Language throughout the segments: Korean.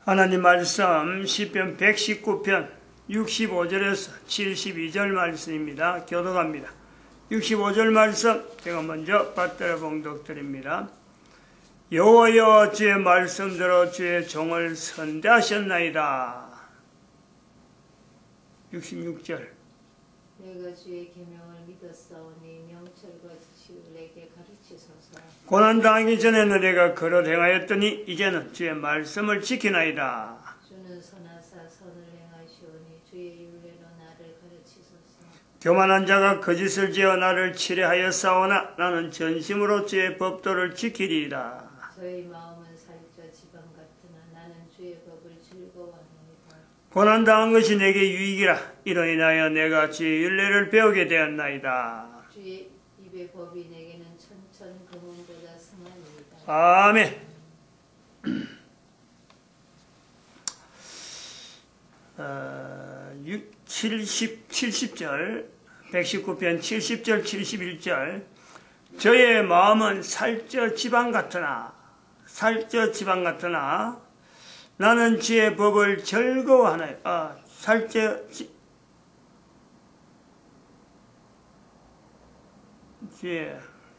하나님 말씀 시편 119편 65절에서 72절 말씀입니다. 교독합니다. 65절 말씀 제가 먼저 받들어 봉독드립니다. 여호와여, 주의 말씀대로 주의 종을 선대하셨나이다. 66절 내가 주의 계명을 믿었사오니 명철과 지식을 내게 가르치소서. 고난당하기 전에 너희가 그릇 행하였더니 이제는 주의 말씀을 지키나이다. 주는 선하사 선을 행하시오니 주의 율례로 나를 가르치소서. 교만한 자가 거짓을 지어 나를 치뢰하였사오나 나는 전심으로 주의 법도를 지키리이다. 저희 마음은 살쪄 지방 같으나 나는 주의 법을 즐거워합니다. 고난당한 것이 내게 유익이라. 이로 인하여 내가 주의 율례를 배우게 되었나이다. 주의 입의 법이 내게는 천천 금은보다 승하니이다. 아멘. 70절 119편 70절 71절 저의 마음은 살쪄 지방 같으나 나는 주의 법을 즐거워하나요.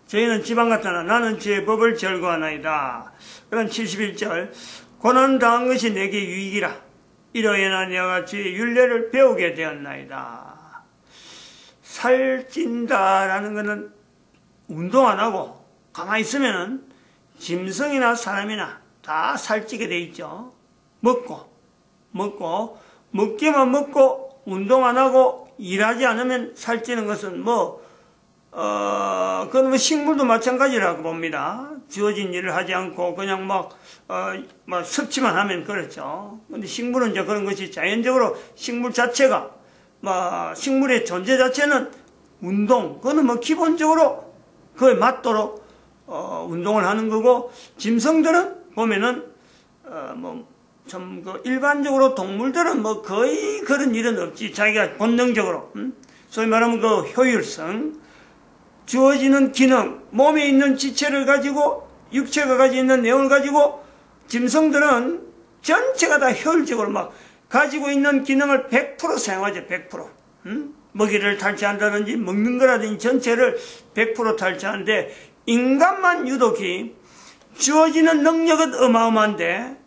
저희는 지방 같으나 나는 주의 법을 즐거워하나이다. 그럼 71절 고난당한 것이 내게 유익이라. 이로 인하여 내가 주의 율례를 배우게 되었나이다. 살찐다라는 것은 운동 안 하고 가만히 있으면은 짐승이나 사람이나 다 살찌게 돼 있죠. 먹기만 먹고 운동 안 하고 일하지 않으면 살찌는 것은 그건 식물도 마찬가지라고 봅니다. 주어진 일을 하지 않고 그냥 섭취만 하면 그렇죠. 근데 식물은 이제 그런 것이 자연적으로 식물 자체가, 식물의 존재 자체는 운동, 그거는 기본적으로 그에 맞도록, 운동을 하는 거고, 짐승들은 보면은, 일반적으로 동물들은 거의 그런 일은 없지. 자기가 본능적으로, 소위 말하면 효율성, 주어지는 기능, 몸에 있는 지체를 가지고, 육체가 가지고 있는 내용을 가지고, 짐승들은 전체가 다 효율적으로 가지고 있는 기능을 100% 사용하죠, 100%. 먹이를 탈취한다든지, 먹는 거라든지 전체를 100% 탈취하는데, 인간만 유독이 주어지는 능력은 어마어마한데,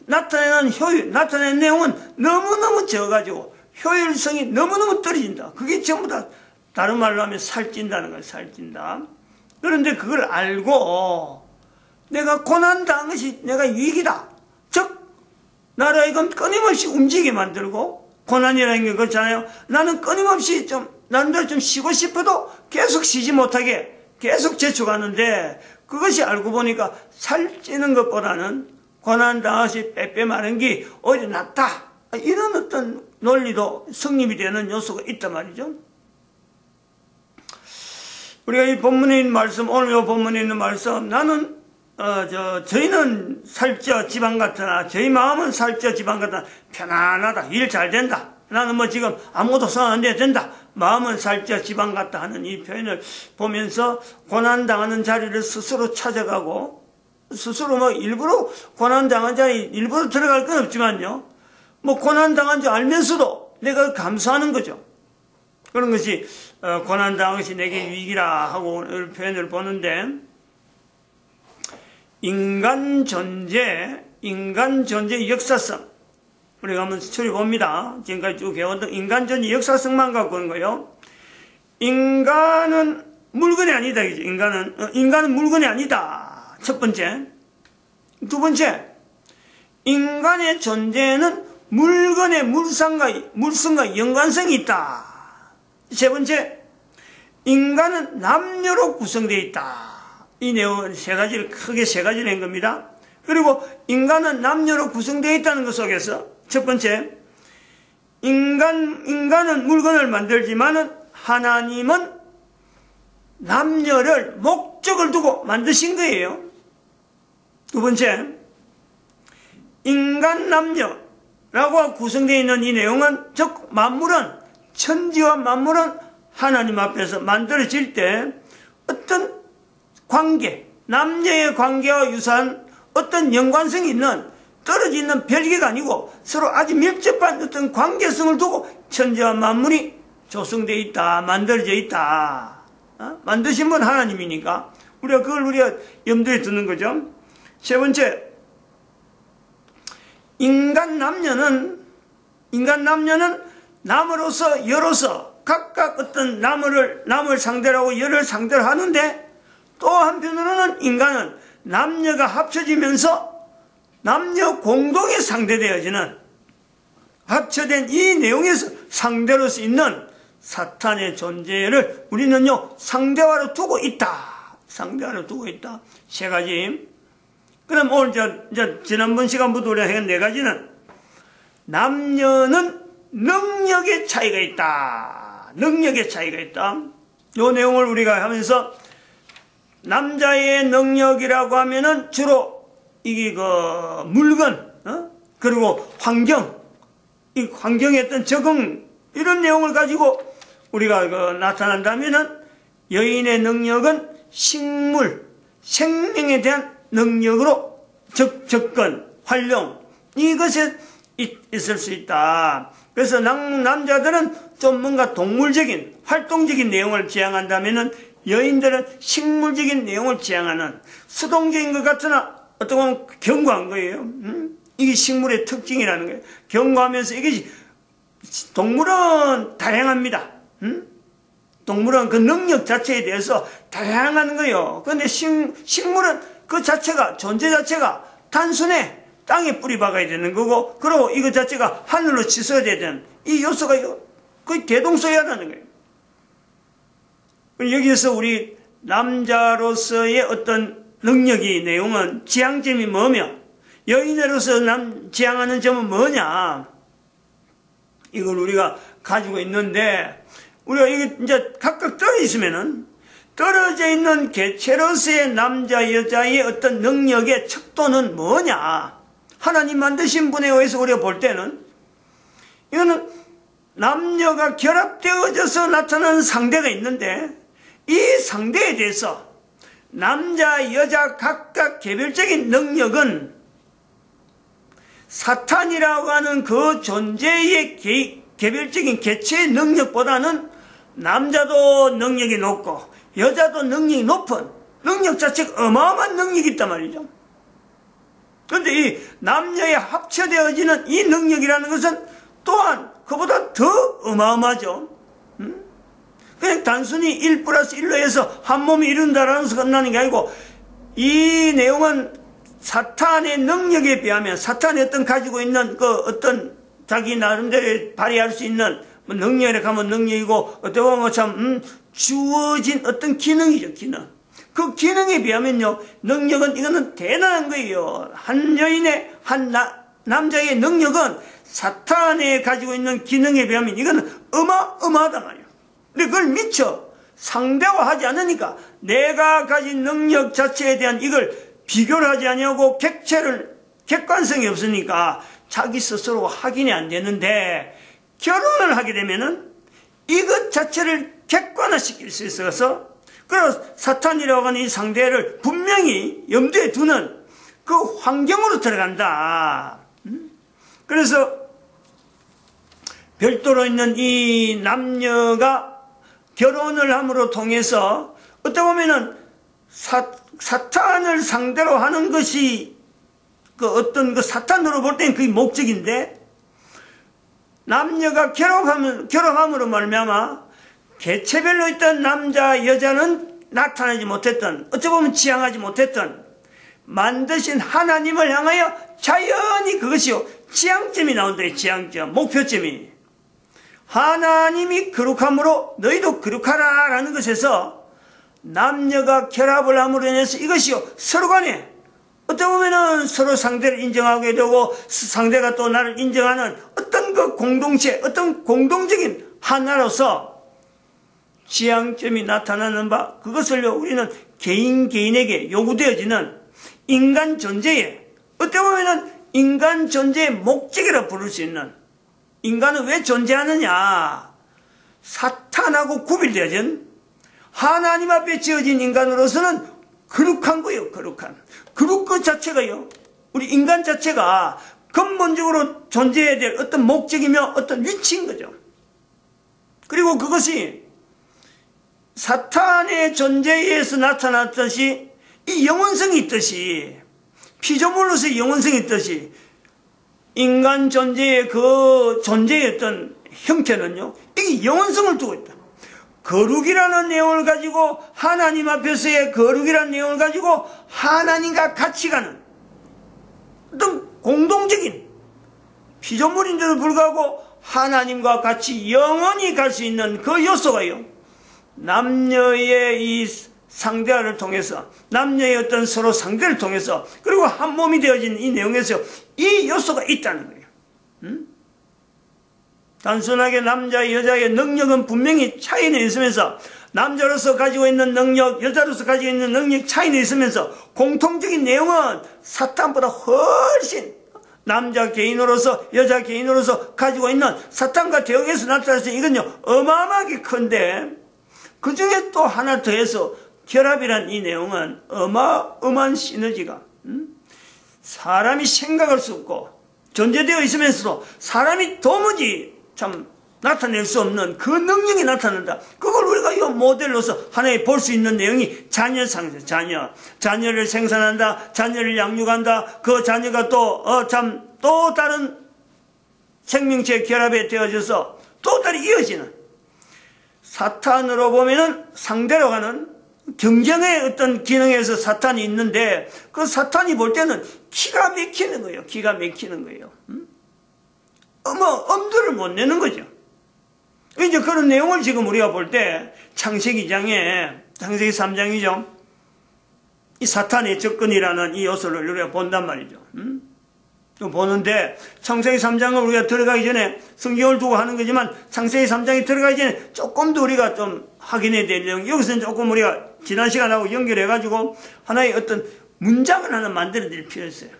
나타내는 내용은 너무너무 적어가지고, 효율성이 너무너무 떨어진다. 그게 전부 다, 다른 말로 하면 살찐다는 거예요, 살찐다. 그런데 그걸 알고, 내가 고난당한 것이 내가 유익이다. 즉, 나를 하여금 끊임없이 움직이게 만들고, 고난이라는 게 그렇잖아요. 나는 끊임없이 나름대로 좀 쉬고 싶어도 계속 쉬지 못하게 계속 재촉하는데, 그것이 알고 보니까 살찌는 것보다는 고난당하시 빼빼 마른 게 오히려 낫다. 이런 어떤 논리도 성립이 되는 요소가 있단 말이죠. 우리가 이 본문에 있는 말씀, 오늘 이 본문에 있는 말씀, 저희는 살쪄 지방 같으나, 저희 마음은 살쪄 지방 같으나, 편안하다. 일 잘 된다. 나는 지금 아무것도 손 안 대도 된다. 마음은 살쪄 지방 같다 하는 이 표현을 보면서 고난당하는 자리를 스스로 찾아가고, 스스로 일부러 고난당한 자리에 일부러 들어갈 건 없지만요. 고난당한 줄 알면서도 내가 감수하는 거죠. 그런 것이, 고난당한 것이 내게 유익이라 하고 표현을 보는데, 인간 존재의 역사성. 우리가 한번 추려봅니다. 지금까지 쭉 해왔던 인간 존재의 역사성만 갖고 오는 거예요. 인간은 물건이 아니다. 인간은 물건이 아니다. 첫 번째. 두 번째. 인간의 존재는 물건의 물성과 연관성이 있다. 세 번째. 인간은 남녀로 구성되어 있다. 이 내용은 크게 세 가지를 한 겁니다. 그리고 인간은 남녀로 구성되어 있다는 것 속에서 첫 번째, 인간은 물건을 만들지만은 하나님은 남녀를 목적을 두고 만드신 거예요. 두 번째, 인간 남녀라고 구성되어 있는 이 내용은 즉 천지와 만물은 하나님 앞에서 만들어질 때 어떤 관계, 남녀의 관계와 유사한 어떤 연관성이 있는 떨어져 있는 별개가 아니고 서로 아주 밀접한 어떤 관계성을 두고 천지와 만물이 조성되어 있다, 만들어져 있다. 만드신 분 하나님이니까 우리가 염두에 두는 거죠. 세 번째, 인간 남녀는 남으로서 여로서 각각 어떤 남을 상대로 하고 여를 상대로 하는데, 또 한편으로는 인간은 남녀가 합쳐지면서 남녀 공동에 상대되어지는, 합쳐된 이 내용에서 상대로서 있는 사탄의 존재를 우리는요 상대화로 두고 있다. 상대화로 두고 있다. 세 가지. 그럼 오늘 지난번 시간부터 우리가 한 네 가지는, 남녀는 능력의 차이가 있다. 능력의 차이가 있다. 이 내용을 우리가 하면서, 남자의 능력이라고 하면은 주로 이게 물건, 그리고 환경, 이 환경에 어떤 적응, 이런 내용을 가지고 우리가 나타난다면은, 여인의 능력은 식물, 생명에 대한 능력으로 접근, 활용, 이것에 있을 수 있다. 그래서 남자들은 좀 뭔가 동물적인, 활동적인 내용을 지향한다면은, 여인들은 식물적인 내용을 지향하는, 수동적인 것 같으나 어떻게 보면 견고한 거예요. 이게 식물의 특징이라는 거예요. 견고하면서, 이것이 동물은 다양합니다. 동물은 그 능력 자체에 대해서 다양한 거예요. 그런데 식물은 그 자체가, 존재 자체가 단순해. 땅에 뿌리 박아야 되는 거고, 그리고 이것 자체가 하늘로 치솟아야 되는, 이 요소가 거의 대동소이하다는 거예요. 여기에서 우리 남자로서의 어떤 능력이, 내용은, 지향점이 뭐며, 여인으로서 지향하는 점은 뭐냐, 이걸 우리가 가지고 있는데, 우리가 이게 이제 각각 떨어져 있는 개체로서의 남자, 여자의 어떤 능력의 척도는 뭐냐, 하나님 만드신 분에 의해서 우리가 볼 때는, 이거는 남녀가 결합되어져서 나타나는 상대가 있는데, 이 상대에 대해서 남자, 여자 각각 개별적인 능력은 사탄이라고 하는 그 존재의 개별적인 개체의 능력보다는 남자도 능력이 높고 여자도 능력이 높은, 능력 자체가 어마어마한 능력이 있단 말이죠. 그런데 이 남녀에 합쳐되어지는 이 능력이라는 것은 또한 그보다 더 어마어마하죠. 그냥 단순히 1 플러스 1로 해서 한 몸이 이룬다라는 것을 끝나는 게 아니고, 이 내용은 사탄의 능력에 비하면, 사탄이 어떤 가지고 있는 그 어떤 자기 나름대로 발휘할 수 있는 능력이라 하면 능력이고, 어떻게 보면 참 주어진 어떤 기능이죠, 기능. 그 기능에 비하면요, 능력은, 이거는 대단한 거예요. 한 여인의, 한 남자의 능력은 사탄에 가지고 있는 기능에 비하면 이거는 어마어마하단 말이에요. 근데 그걸 미처 상대화하지 않으니까, 내가 가진 능력 자체에 대한 이걸 비교를 하지 아니하고 객관성이 없으니까 자기 스스로 확인이 안 되는데, 결혼을 하게 되면은 이것 자체를 객관화시킬 수 있어서, 그래서 사탄이라고 하는 이 상대를 분명히 염두에 두는 그 환경으로 들어간다. 그래서 별도로 있는 이 남녀가 결혼을 함으로 통해서 어떻게 보면은 사탄을 상대로 하는 것이 사탄으로 볼 때는 그게 목적인데, 남녀가 결혼함으로 말미암아 개체별로 있던 남자, 여자는 나타나지 못했던, 어찌 보면 지향하지 못했던, 만드신 하나님을 향하여 자연히 그것이요, 지향점이 나온다. 지향점, 목표점이. 하나님이 거룩함으로 너희도 거룩하라 라는 것에서, 남녀가 결합을 함으로 인해서 이것이요, 서로 간에 어떻게 보면은 서로 상대를 인정하게 되고, 상대가 또 나를 인정하는 어떤 그 공동체, 어떤 공동적인 하나로서 지향점이 나타나는 바, 그것을요, 우리는 개인에게 요구되어지는 인간 존재의, 어떻게 보면은 인간 존재의 목적이라 부를 수 있는, 인간은 왜 존재하느냐, 사탄하고 구별되어진 하나님 앞에 지어진 인간으로서는 거룩한 거예요. 거룩한. 거룩 그 자체가요, 우리 인간 자체가 근본적으로 존재해야 될 어떤 목적이며 어떤 위치인 거죠. 그리고 그것이 사탄의 존재에 의해서 나타났듯이 이 영원성이 있듯이 피조물로서의 영원성이 있듯이 인간 존재의 그 존재의 어떤 형태는요, 이게 영원성을 두고 있다. 거룩이라는 내용을 가지고 하나님 앞에서의 거룩이라는 내용을 가지고 하나님과 같이 가는 어떤 공동적인 피조물인데도 불구하고 하나님과 같이 영원히 갈 수 있는 그 요소가요, 남녀의 이 상대를 통해서, 남녀의 어떤 서로 상대를 통해서, 그리고 한 몸이 되어진 이 내용에서 이 요소가 있다는 거예요. 단순하게 남자 여자의 능력은 분명히 차이는 있으면서, 남자로서 가지고 있는 능력, 여자로서 가지고 있는 능력 차이는 있으면서 공통적인 내용은 사탄보다 훨씬 남자 개인으로서 여자 개인으로서 가지고 있는 사탄과 대응해서 나타나서 이건요 어마어마하게 큰데, 그 중에 또 하나 더해서 결합이란 이 내용은 어마어마한 시너지가, 사람이 생각할 수 없고 존재되어 있으면서도 사람이 도무지 참 나타낼 수 없는 그 능력이 나타난다. 그걸 우리가 이 모델로서 하나의 볼 수 있는 내용이 자녀상세, 자녀를 생산한다, 자녀를 양육한다. 그 자녀가 또 다른 생명체 결합에 되어져서 또 다른 이어지는, 사탄으로 보면은 상대로 가는 경쟁의 어떤 기능에서 사탄이 있는데, 그 사탄이 볼 때는 기가 막히는 거예요. 기가 막히는 거예요. 엄두를 못 내는 거죠. 이제 그런 내용을 지금 우리가 볼 때 창세기 3장이죠. 이 사탄의 접근이라는 이 요소를 우리가 본단 말이죠. 보는데 창세기 3장을 우리가 들어가기 전에, 성경을 두고 하는 거지만 창세기 3장에 들어가기 전에 조금 더 우리가 좀 확인해야 될 내용, 여기서는 조금 우리가 지난 시간하고 연결해가지고 하나의 어떤 문장을 하나 만들어낼 필요가 있어요.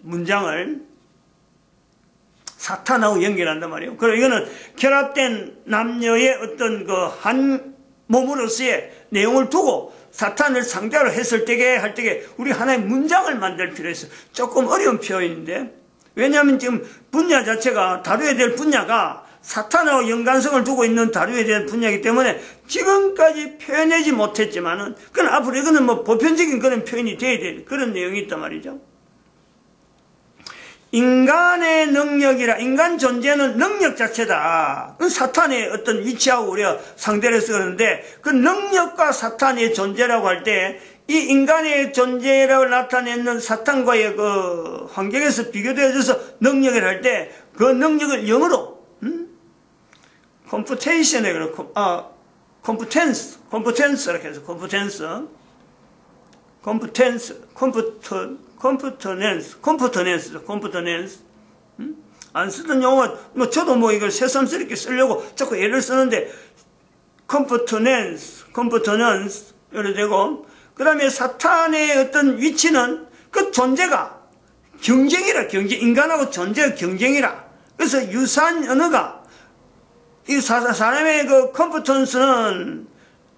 문장을 사탄하고 연결한단 말이에요. 그리고 이거는 결합된 남녀의 어떤 그 한 몸으로서의 내용을 두고 사탄을 상대로 했을 때게 할 때게 우리 하나의 문장을 만들 필요가 있어요. 조금 어려운 표현인데, 왜냐하면 지금 분야 자체가, 다루어야 될 분야가 사탄하고 연관성을 두고 있는 다루어야 될 분야이기 때문에 지금까지 표현하지 못했지만은, 그건 앞으로 이거는 뭐 보편적인 그런 표현이 돼야 될 그런 내용이 있단 말이죠. 인간의 능력이라, 인간 존재는 능력 자체다. 그 사탄의 어떤 위치하고 우리가 상대를 해서 그러는데, 그 능력과 사탄의 존재라고 할 때, 이 인간의 존재라고 나타내는 사탄과의 그 환경에서 비교되어져서 능력을 할 때, 그 능력을 영어로, 컴퓨테이션에 그렇고, 컴퓨텐스 이렇게 해서 컴퓨터넨스. 안 쓰던 용어, 저도 뭐 이걸 새삼스럽게 쓰려고 자꾸 예를 쓰는데, 컴퓨터넨스, 이래 되고, 그 다음에 사탄의 어떤 위치는 그 존재가 경쟁이라, 인간하고 존재가 경쟁이라. 그래서 유사한 언어가, 이 사람의 그 컴퓨턴스는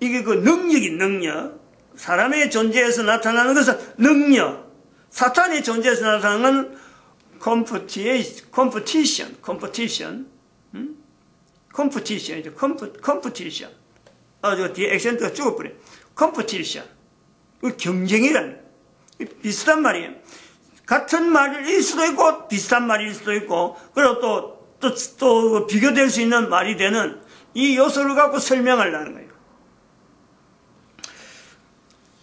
이게 그 능력. 사람의 존재에서 나타나는 것은 능력, 사탄의 존재에서 나타나는 컴퓨티션이죠. 컴퓨티션. 저 뒤에 액센트가 죽어버려. 컴퓨티션. 경쟁이란, 비슷한 말이에요. 같은 말일 수도 있고, 비슷한 말일 수도 있고, 그리고 또 비교될 수 있는 말이 되는 이 요소를 갖고 설명하려는 거예요.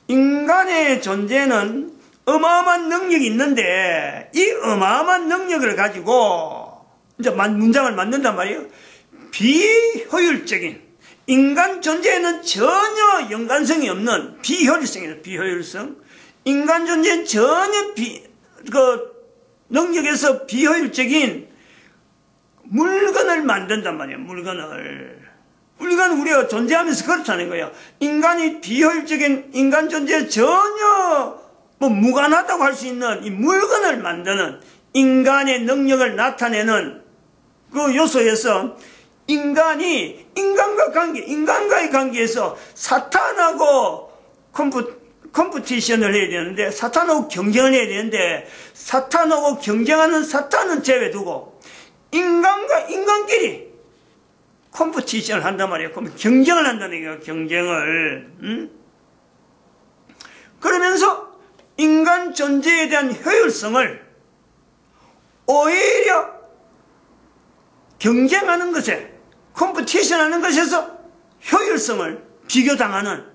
인간의 존재는 어마어마한 능력이 있는데, 이 어마어마한 능력을 가지고 이제 문장을 만든단 말이에요. 비효율적인, 인간 존재에는 전혀 연관성이 없는 비효율성이에요. 비효율성. 인간 존재는 전혀 능력에서 비효율적인 물건을 만든단 말이에요. 물건은 우리가 존재하면서 그렇다는 거예요. 인간이 비효율적인 인간 존재에 전혀 무관하다고 할 수 있는 이 물건을 만드는, 인간의 능력을 나타내는 그 요소에서 인간과의 관계에서 사탄하고 컴피티션을 해야 되는데, 사탄하고 경쟁을 해야 되는데, 사탄하고 경쟁하는 사탄은 제외두고 인간과 인간끼리 컴피티션을 한단 말이에요. 경쟁을 한다는 얘기예요. 경쟁을. 그러면서 인간 존재에 대한 효율성을 오히려 경쟁하는 것에, 컴피티션하는 것에서 효율성을 비교당하는,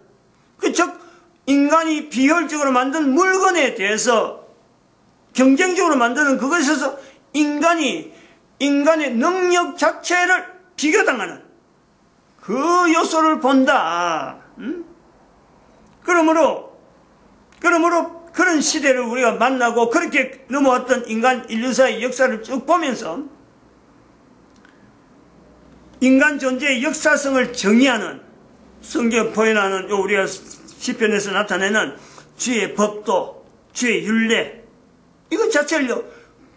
즉 인간이 비효율적으로 만든 물건에 대해서 경쟁적으로 만드는 그것에서 인간의 능력 자체를 비교당하는 그 요소를 본다. 그러므로 그런 시대를 우리가 만나고 그렇게 넘어왔던 인류사의 역사를 쭉 보면서 인간 존재의 역사성을 정의하는, 성경 포인하는 우리가 시편에서 나타내는 주의 법도, 주의 율례, 이것 자체를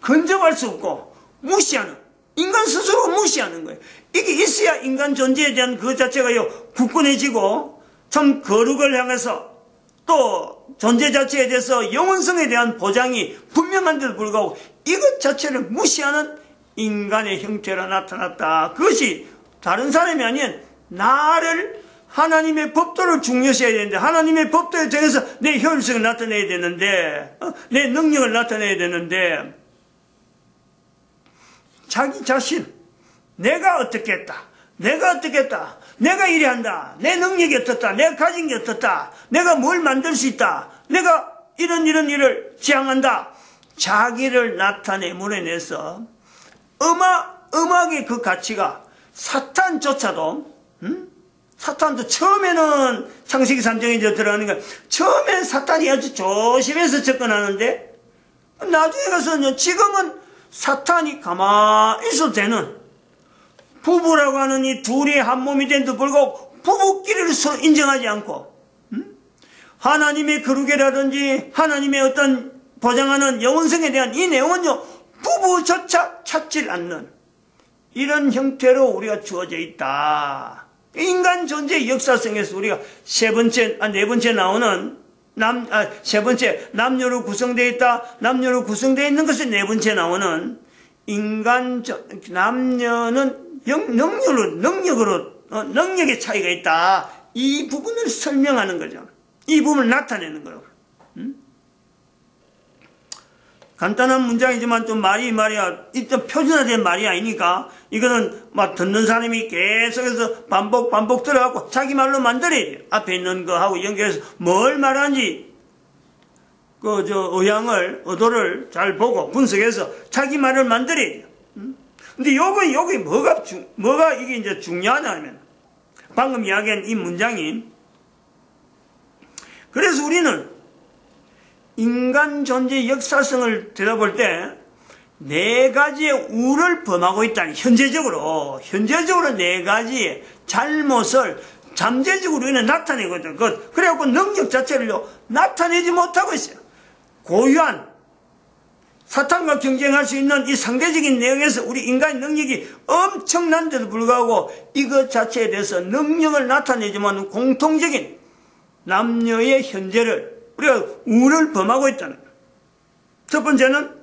근접할 수 없고 무시하는, 인간 스스로 무시하는 거예요. 이게 있어야 인간 존재에 대한 그 자체가 굳건해지고 참 거룩을 향해서 또 존재 자체에 대해서 영원성에 대한 보장이 분명한데도 불구하고 이것 자체를 무시하는 인간의 형태로 나타났다. 그것이 다른 사람이 아닌 나를, 하나님의 법도를 중요시해야 되는데, 하나님의 법도에 정해서 내 효율성을 나타내야 되는데, 내 능력을 나타내야 되는데, 자기 자신, 내가 어떻게 했다, 내가 이래 한다, 내 능력이 어떻다, 내가 가진 게 어떻다, 내가 뭘 만들 수 있다, 내가 이런 일을 지향한다, 자기를 나타내므로 인해서 음악의 그 가치가 사탄조차도, 사탄도 처음에는 창세기 3장에 이제 들어가니까 처음엔 사탄이 아주 조심해서 접근하는데 나중에 가서는 지금은 사탄이 가만히 있어도 되는, 부부라고 하는 이 둘이 한 몸이 된데도 불구하고 부부끼리를 서로 인정하지 않고 하나님의 거룩이라든지 하나님의 어떤 보장하는 영원성에 대한 이 내용은요 부부조차 찾지 않는 이런 형태로 우리가 주어져 있다. 인간 존재의 역사성에서 우리가 네 번째 나오는 세 번째 남녀로 구성되어 있다. 남녀로 구성되어 있는 것이 네 번째 나오는 남녀는 능력의 차이가 있다. 이 부분을 설명하는 거죠. 이 부분을 나타내는 거예요. 간단한 문장이지만 좀 말이야, 좀 표준화된 말이 아니니까, 이거는 막 듣는 사람이 계속해서 반복 들어가고 자기 말로 만들어야 돼요. 앞에 있는 거하고 연결해서 뭘 말하는지, 의도를 잘 보고 분석해서 자기 말을 만들어야 돼요. 근데 여기 뭐가 이게 이제 중요하냐 하면, 방금 이야기한 이 문장이, 그래서 우리는 인간 존재의 역사성을 들여다볼 때 네 가지의 우를 범하고 있다는, 현재적으로 네 가지의 잘못을 잠재적으로 우리는 나타내고 있다. 그래갖고 능력 자체를 나타내지 못하고 있어요. 고유한 사탄과 경쟁할 수 있는 이 상대적인 내용에서 우리 인간의 능력이 엄청난데도 불구하고 이것 자체에 대해서 능력을 나타내지 못하는 공통적인 남녀의 현재를 우리가 우를 범하고 있다는 거예요. 첫 번째는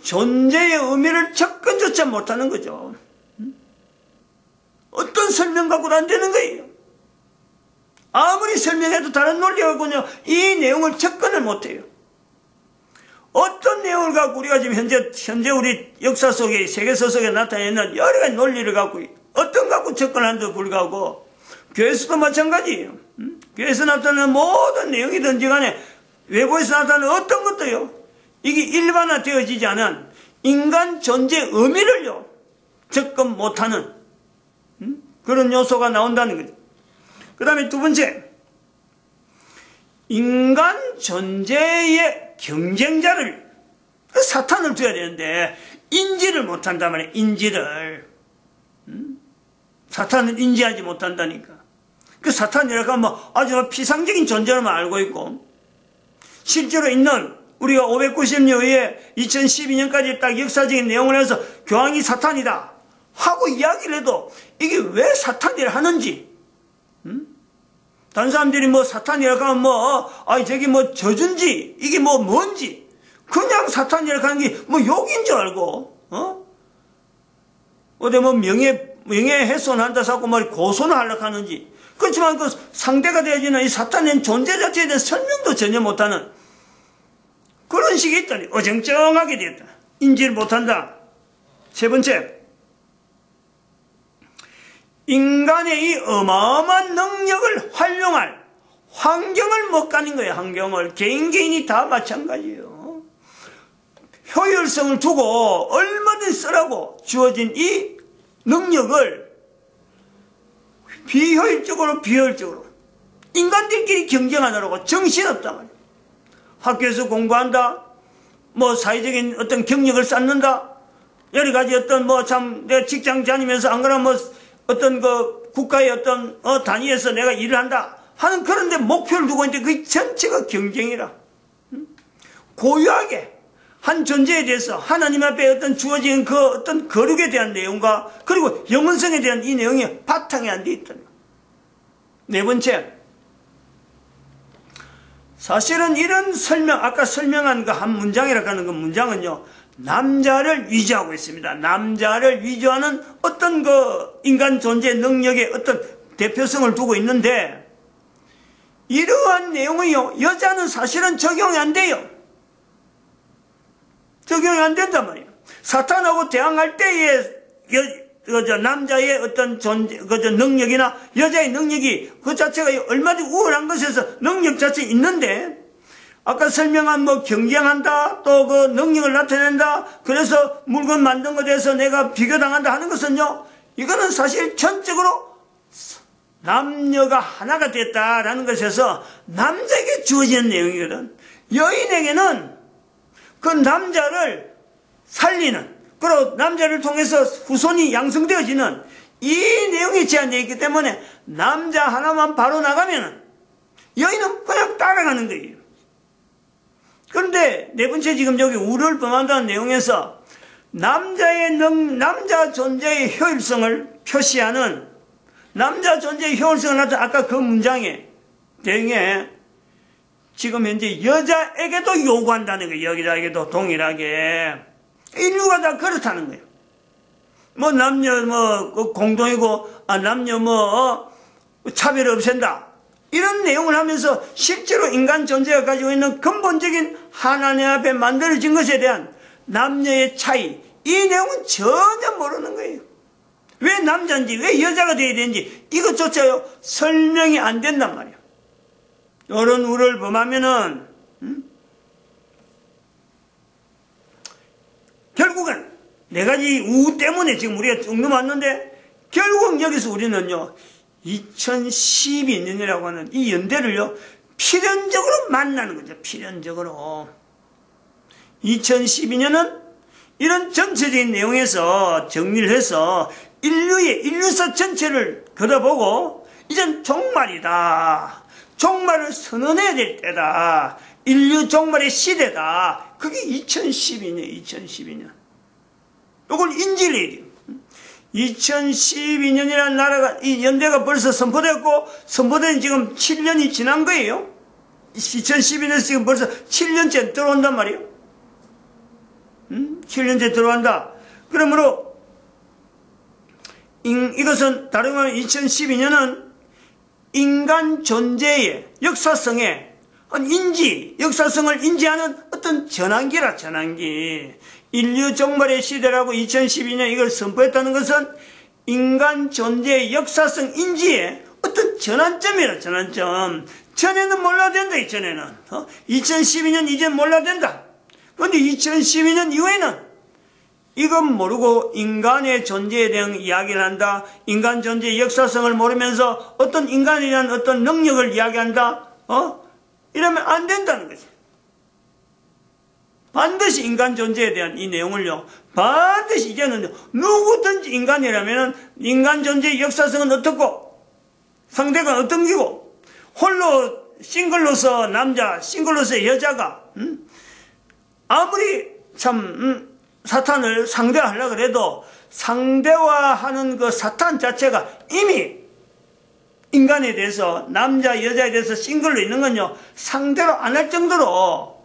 존재의 의미를 접근조차 못하는 거죠. 어떤 설명 갖고는 안 되는 거예요. 아무리 설명해도 다른 논리가 갖고는 이 내용을 접근을 못해요. 어떤 내용을 갖고 우리가 지금 현재 우리 역사 속에, 세계사 속에 나타내는 여러 가지 논리를 갖고 어떤 갖고 접근하는데도 불구하고 교회에서도 마찬가지예요. 교회에서 나타나는 모든 내용이든지 간에 외부에서 나타나는 어떤 것도요, 이게 일반화되어지지 않은 인간 존재의 의미를요 접근 못하는 그런 요소가 나온다는 거죠. 그 다음에 두 번째, 인간 존재의 경쟁자를, 사탄을 둬야 되는데 인지를 못한단 말이에요. 인지를. 사탄은 인지하지 못한다니까. 그 사탄이라고 하면 아주 피상적인 존재로만 알고 있고, 실제로 있는 우리가 590년에 2012년까지 딱 역사적인 내용을 해서 교황이 사탄이다 하고 이야기를 해도 이게 왜 사탄이라 하는지, 다른 사람들이 뭐 사탄이라고 하면 저기 뭐 저준지, 이게 뭐 뭔지, 그냥 사탄이라고 하는 게 뭐 욕인 줄 알고, 어디 뭐 명예훼손한다 사고 말이 고소는 하려고 하는지. 그렇지만 그 상대가 되어지는 이 사탄의 존재 자체에 대한 설명도 전혀 못하는 그런 식이 있더니 어정쩡하게 되었다. 인지를 못한다. 세 번째, 인간의 이 어마어마한 능력을 활용할 환경을 못 가는 거예요. 환경을. 개인이 다 마찬가지예요. 효율성을 두고 얼마든지 쓰라고 주어진 이 능력을 비효율적으로 인간들끼리 경쟁하느라고 정신없단 말이에요. 학교에서 공부한다, 뭐 사회적인 어떤 경력을 쌓는다, 여러 가지 어떤 내 직장 다니면서 안 그러면 뭐 어떤 그 국가의 어떤 단위에서 내가 일을 한다 하는 그런데 목표를 두고 있는데 그 전체가 경쟁이라. 고유하게 한 존재에 대해서 하나님 앞에 어떤 주어진 그 어떤 거룩에 대한 내용과 그리고 영원성에 대한 이 내용이 바탕이 안 돼 있다. 네 번째, 사실은 이런 아까 설명한 그 한 문장이라고 하는 그 문장은요, 남자를 위조하고 있습니다. 남자를 위조하는 어떤 그 인간 존재 능력의 어떤 대표성을 두고 있는데, 이러한 내용은요, 여자는 사실은 적용이 안 돼요. 적용이 안 된단 말이에요. 사탄하고 대항할 때의 남자의 어떤 능력이나 여자의 능력이 그 자체가 얼마든지 우월한 것에서 능력 자체가 있는데, 아까 설명한 뭐 경쟁한다, 또 그 능력을 나타낸다, 그래서 물건 만든 것에 대해서 내가 비교당한다 하는 것은요, 이거는 사실 전적으로 남녀가 하나가 됐다라는 것에서 남자에게 주어지는 내용이거든. 여인에게는 그 남자를 살리는, 그리고 남자를 통해서 후손이 양성되어지는 이 내용이 제한되어 있기 때문에 남자 하나만 바로 나가면 여인은 그냥 따라가는 거예요. 그런데 네 번째, 지금 여기 우를 범한다는 내용에서 남자 존재의 효율성을 표시하는, 남자 존재의 효율성을 나타낸 아까 그 문장의 대응에 지금 현재 여자에게도 요구한다는 거예요. 여자에게도 동일하게. 인류가 다 그렇다는 거예요. 뭐 남녀 공동이고, 남녀 차별 없앤다, 이런 내용을 하면서 실제로 인간 존재가 가지고 있는 근본적인 하나님 앞에 만들어진 것에 대한 남녀의 차이, 이 내용은 전혀 모르는 거예요. 왜 남자인지, 왜 여자가 되어야 되는지 이것조차요 설명이 안 된단 말이에요. 이런 우를 범하면은 결국은 네 가지 우 때문에 지금 우리가 쭉 넘어왔는데, 결국 여기서 우리는요 2012년이라고 하는 이 연대를요 필연적으로 만나는 거죠. 필연적으로 2012년은 이런 전체적인 내용에서 정리를 해서 인류사 전체를 걷어보고 이젠 종말이다, 종말을 선언해야 될 때다, 인류 종말의 시대다, 그게 2012년. 이걸 인지를 해야 돼요. 2012년이라는 나라가, 이 연대가 벌써 선포되었고, 선포된 지금 7년이 지난 거예요. 2012년에서 지금 벌써 7년째 들어온단 말이에요. 7년째 들어온다. 그러므로, 이것은 다른 건 2012년은 인간 존재의 역사성의 역사성을 인지하는 어떤 전환기라, 전환기. 인류 종말의 시대라고 2012년 이걸 선포했다는 것은 인간 존재의 역사성 인지의 어떤 전환점이라, 전환점. 전에는 몰라야 된다, 이전에는. 2012년 이젠 몰라야 된다. 그런데 2012년 이후에는 이건 모르고 인간의 존재에 대한 이야기를 한다. 인간 존재의 역사성을 모르면서 어떤 인간에 대한 어떤 능력을 이야기한다. 이러면 안 된다는 거지. 반드시 인간 존재에 대한 이 내용을요, 반드시 이제는 누구든지 인간이라면 인간 존재의 역사성은 어떻고, 상대가 어떤 기고, 홀로 싱글로서 남자, 싱글로서 여자가 아무리 사탄을 상대하려고 해도 상대화하는 그 사탄 자체가 이미 인간에 대해서, 남자, 여자에 대해서 싱글로 있는 건요, 상대로 안 할 정도로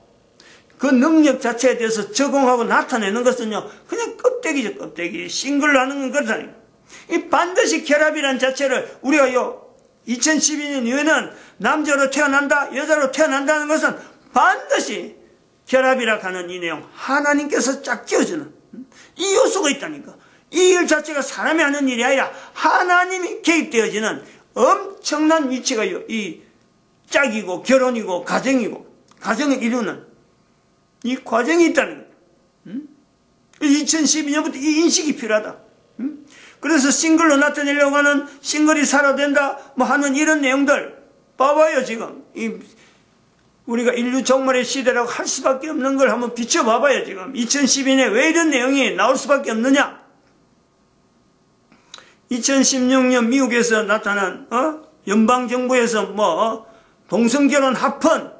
그 능력 자체에 대해서 적응하고 나타내는 것은요, 그냥 껍데기죠, 껍데기. 싱글로 하는 건 그렇다니까. 이 반드시 결합이라는 자체를 우리가 2012년 이후에는 남자로 태어난다, 여자로 태어난다는 것은 반드시 결합이라 하는 이 내용, 하나님께서 짝 지어주는 이 요소가 있다니까. 이 일 자체가 사람이 하는 일이 아니라 하나님이 개입되어지는 엄청난 위치가 이 짝이고 결혼이고 가정이고 가정을 이루는 이 과정이 있다는 거예요. 2012년부터 이 인식이 필요하다. 그래서 싱글로 나타내려고 하는 싱글이 살아야 된다 뭐 하는 이런 내용들 봐봐요. 지금 우리가 인류 종말의 시대라고 할 수밖에 없는 걸 한번 비춰봐봐요. 지금 2012년에 왜 이런 내용이 나올 수밖에 없느냐. 2016년 미국에서 나타난 연방정부에서 동성결혼 합헌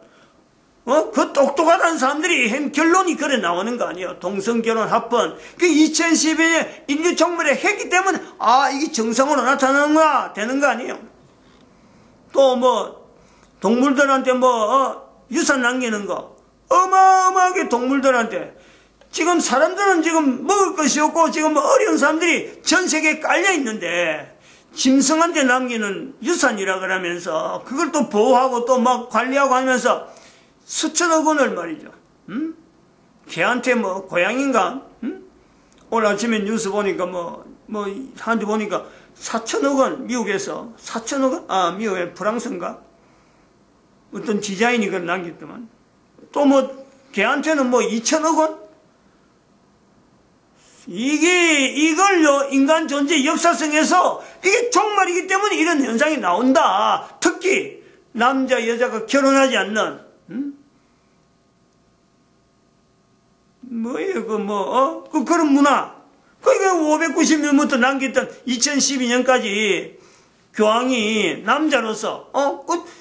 그 똑똑하다는 사람들이 한 결론이 그래 나오는 거 아니에요. 동성결혼 합헌. 그 2012년 인류 종말에 했기 때문에 이게 정상으로 나타나는 거야 되는 거 아니에요. 또 동물들한테 유산 남기는 거 어마어마하게 동물들한테 지금 사람들은 지금 먹을 것이 없고 지금 어려운 사람들이 전 세계에 깔려 있는데 짐승한테 남기는 유산이라 그러면서 그걸 또 보호하고 또 막 관리하고 하면서 수천억 원을 말이죠. 개한테 고양인가? 오늘 아침에 뉴스 보니까 한주 보니까 4천억 원 미국에서 4천억 원? 미국의 프랑스인가? 어떤 디자인이 그걸 남겼더만. 또 개한테는 2천억 원? 이걸요, 인간 존재 역사성에서 이게 종말이기 때문에 이런 현상이 나온다. 특히, 남자, 여자가 결혼하지 않는, 그런 문화. 그러니까 590년부터 남겼던 2012년까지 교황이 남자로서,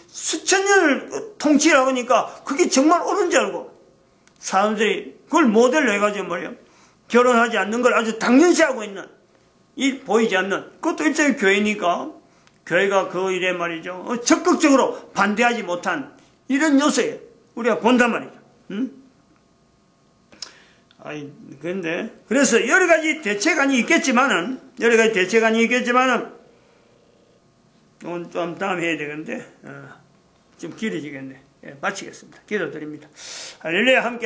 수천 년을 통치를 하니까 그게 정말 옳은 줄 알고, 사람들이 그걸 모델로 해가지고 말이에요. 결혼하지 않는 걸 아주 당연시하고 있는, 보이지 않는, 그것도 일종의 교회니까, 교회가 그 일에 말이죠. 적극적으로 반대하지 못한 이런 요소에 우리가 본단 말이죠. 그래서 여러 가지 대책안이 있겠지만은, 오늘 좀 다음 해야 되겠는데, 좀 길어지겠네. 마치겠습니다. 기도드립니다. 할렐루야 함께